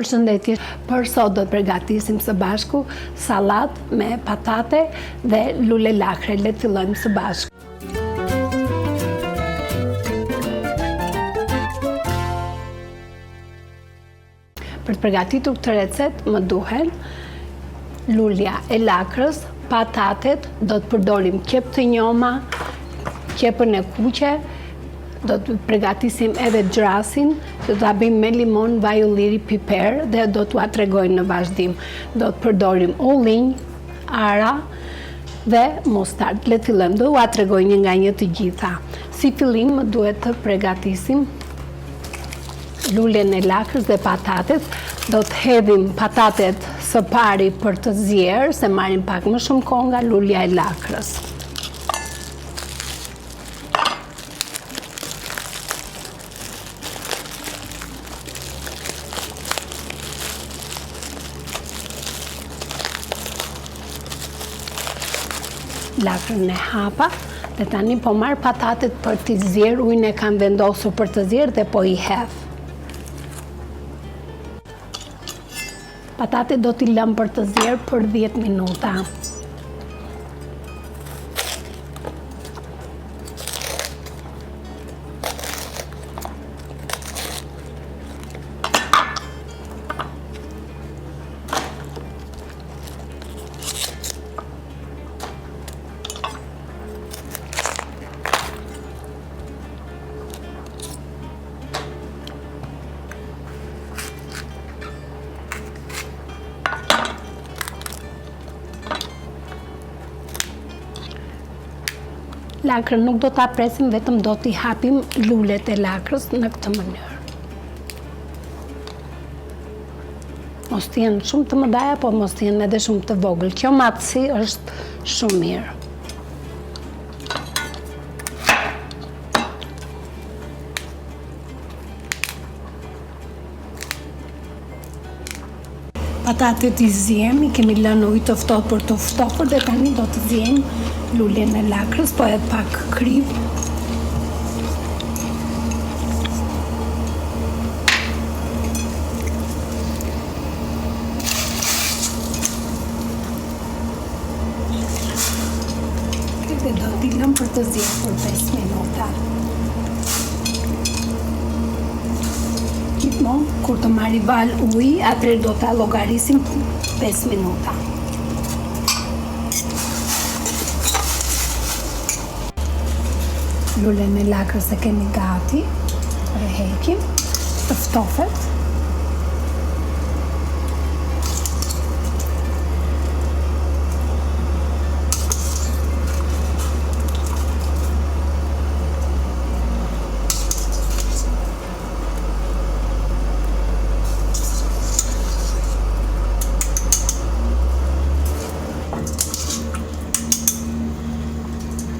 Përshëndetje, për sot do të përgatisim së bashku salat me patate dhe lule lakre. Le të fillojmë së bashku. Për të përgatitur këtë recet më duhen lulja e lakrës, patatet, do të përdorim qep të njoma, qepën e kuqe, do të përgatisim edhe gjrasin, do të bëjmë me limon, vaj ulliri, piper dhe do t'ua tregoj në vazhdim. Do të përdorim ullinj, ara dhe mustard. Le të fillojmë, do t'ua tregoj një nga një të gjitha. Si fillim më duhet të përgatisim luljen e lakrës dhe patatet. Do të hedhim patatet së pari për të zjerë, se marrim pak më shumë kohë nga lulja e lakrës. Lakrën e hapa dhe tani po marr patatet për t'i zjerë, ujin e kam vendosur për të zjerë dhe po i hedh. Patatet do t'i lëm për të zjerë për 10 minuta. Lakrën nuk do t'a presim, vetëm do t'i hapim lulet e lakrës në këtë mënyrë. Mos t'jenë shumë të mëdha, po mos t'jenë edhe shumë të vogël. Kjo matësi është shumë mirë. Patatet i zjem, i kemi lënë ujë të ftohtë për të ftofur dhe tani do të zjem luljen e lakrës, po edhe pak krip. Dhe do t'i lëm për të zjerë për 5 minuta. Gjithmonë, kur të marri val ujë, atëherë do t'a llogarisim 5 minuta. Lulën e lakrës e kemi gati, e heqim, të ftofet.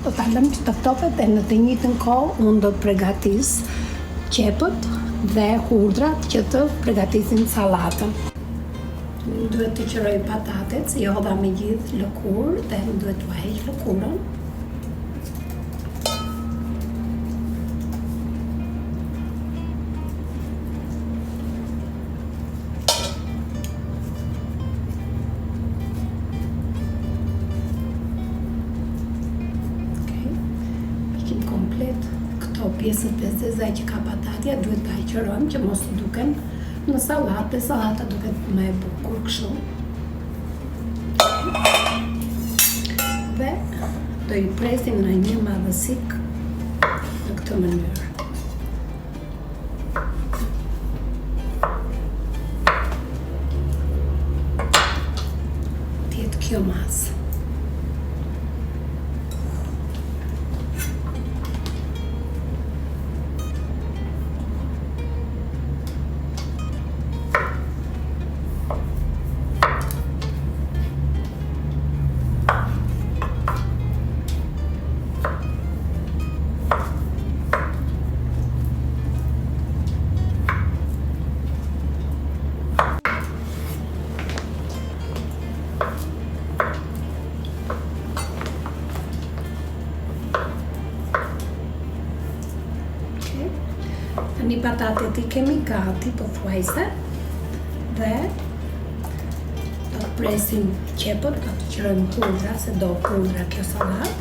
Do ta lëm që të ftofet dhe në të njëjtën kohë unë do të përgatis qepët dhe hudrat që të përgatisin sallatën. Duhet të qëroj patatet, se jo hodha me gjithë lëkurë dhe duhet t'u heq lëkurën. Komplet këto pjesët e zeza që ka patatja duhet ta qërojmë që mos të duken në sallatë, sallata duket më e bukur kështu. Dhe do i presim në një madhësik në këtë mënyrë. Tjetë kjo masë. Tani patatet I kemi gati pothuajse. dhe do të presim qepët, do të qërojmë hudra, se do hudra kjo salat.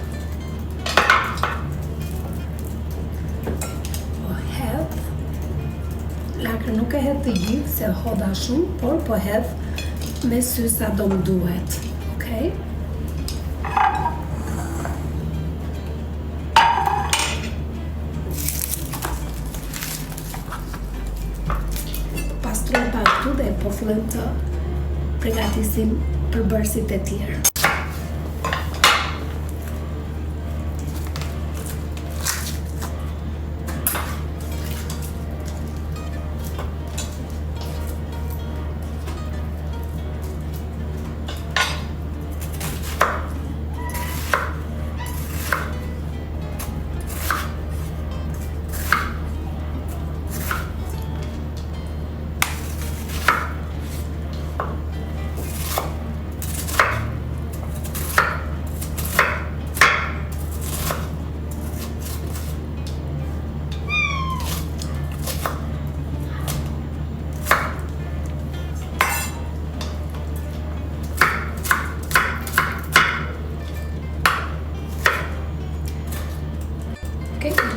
Po hedh, lakrën nuk e hedh të gjithë se hodha shumë, por po hedh me sy sa do më duhet, okej? Pastroj pak këtu dhe po fillojmë të përgatisim përbërësit e tjerë.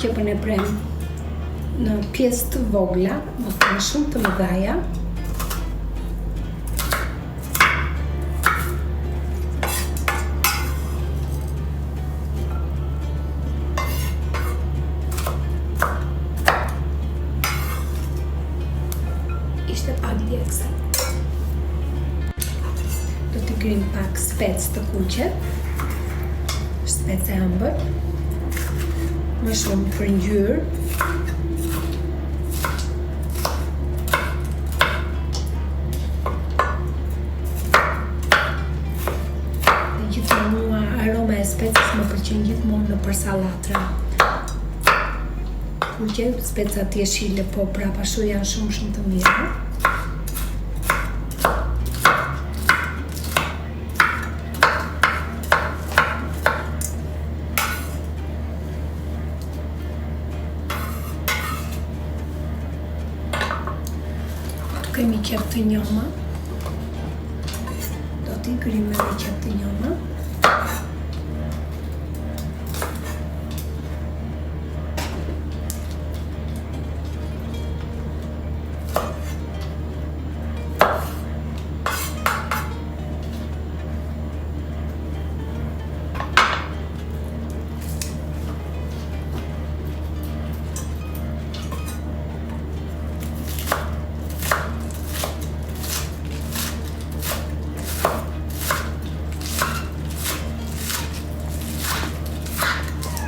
Qepën e prem në pjesë të vogla, mos të shumë të mëdhaja. Ishte pak djegëse. Do t'i grim pak spec të kuqe, spec e ëmbël, më shumë për ngjyrë. Dhe gjithmonë mua aroma e speces më pëlqen gjithmonë në për sallatra. Kuqe, specat jeshile, po prapa shu janë shumë të mira. Kemi qep të njoma, do t'i grim me qep të njoma.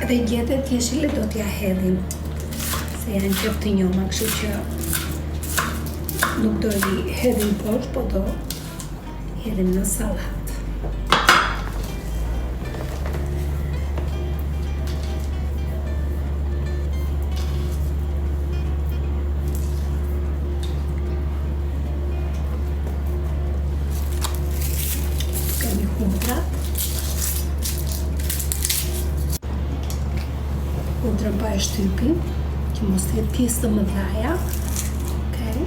Dhe gjethet jeshile do t'ja hedhim, se janë qep të njoma, kështu që nuk do i hedhim poshtë, po do hedhim në salat. Kemi hudra. Hudrën pa e shtypim, që mos të jetë pjesë të mëdhaja. Okej.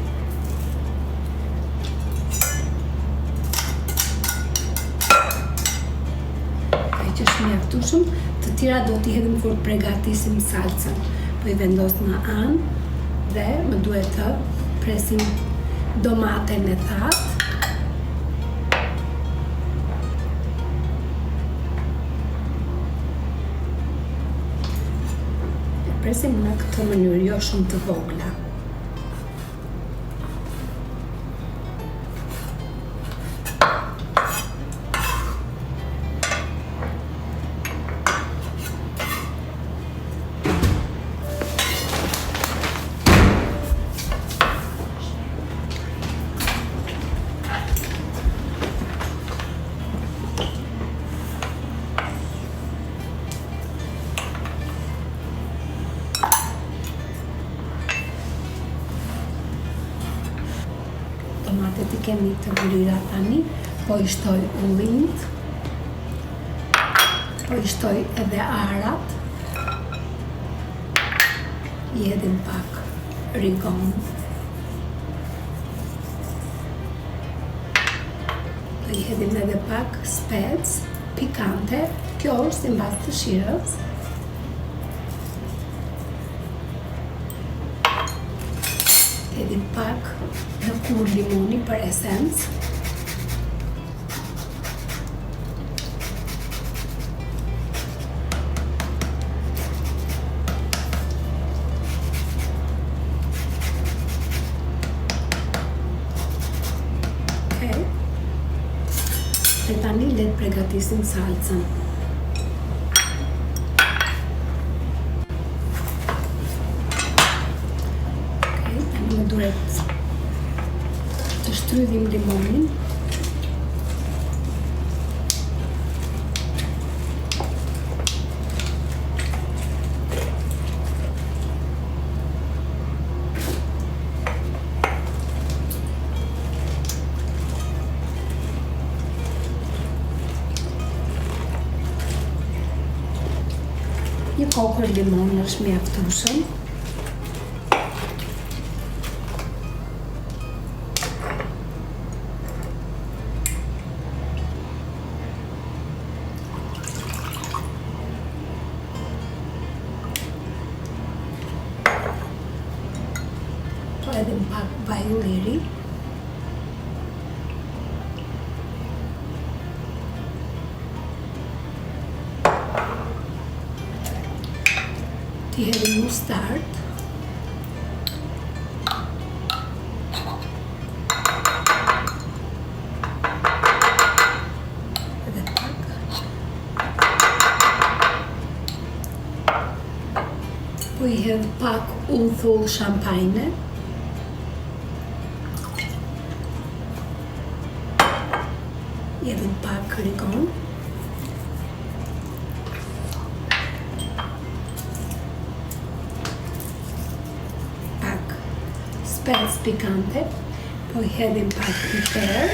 Ai që është mjaftueshëm, të tjera do t'i hedhim kur përgatisim salcën. Po i vendos në anë dhe më duhet të presim domaten e thatë. Presim në këtë mënyrë, jo shumë të vogla. Tomatet I kemi të vëlyra tani, po I shtoj ullinjt, po I shtoj edhe arat, I hedhim pak rigon. hedhim edhe pak spec pikante, kjo është sipas dëshirës. Hedhim pak lëkurë limoni për esencë. Dhe tani le të përgatisim salcën. Tani më duhet të shtrydhim limonin. Një kokër limon është mjaftueshëm. Po edhe pak vaj ulliri. Ti hedhim mustard. Edhe pak. Po I hedh pak uthull shampajne. I hedhim pak rigon. Spec pikante, po I hedhim pak piper.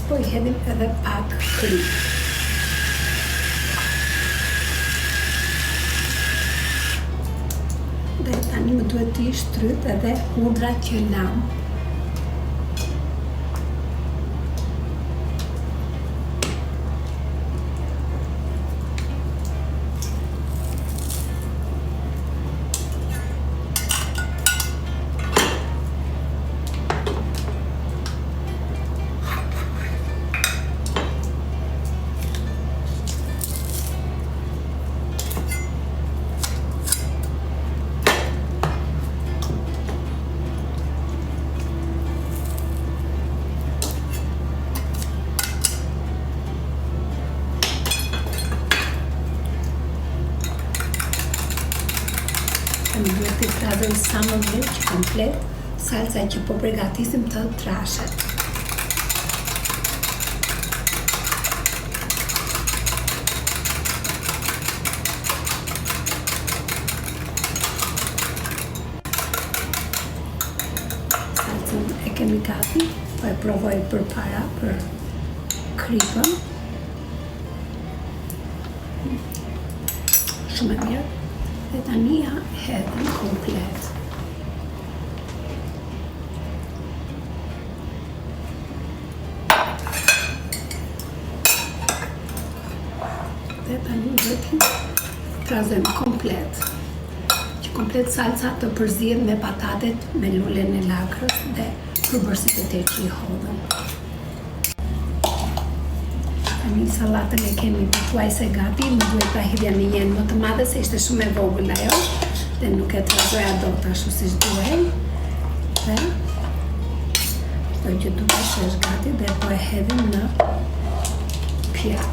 Po I hedhim edhe pak krip. Dhe tani më duhet të shtryt edhe hudra që lam. Më duhet të trazojmë sa më mirë që komplet salca që po përgatisim të trashet. Salcën e kemi gati, po e provoj përpara për kripën. Shumë e mirë. Dhe tani ja hedhim komplet. Dhe tani duhet të trazojmë komplet. Që komplet salca të përzihet me patatet, me lulen e lakrës dhe përbërësit e te që I hodhëm. Tani salatën e kemi pothuajse gati, më duhet ta hidhja në një më të madhe se ishte shumë e vogël ajo dhe nuk e trazoja dot ashtu siç duhej. Dhe që duhet që është gati dhe po e hedhim në pjatë.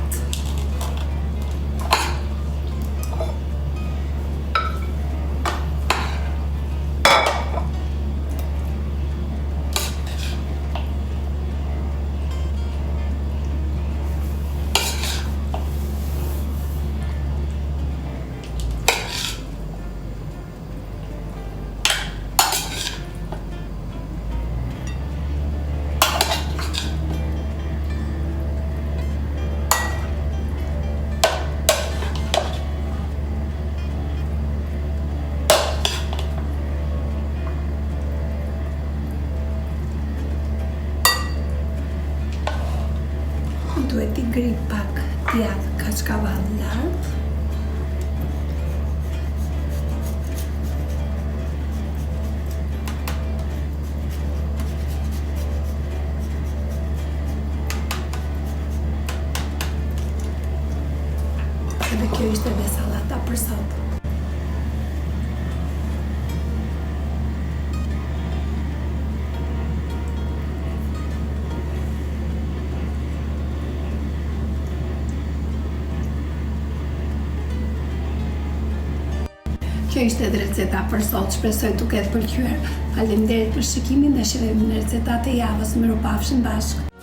ishte dhe sallata për sot. Kjo ishte edhe receta për sot, shpresoj t'u ketë pëlqyer. Faleminderit për shikimin dhe shihemi në recetat e javës. Mirupafshim bashkë.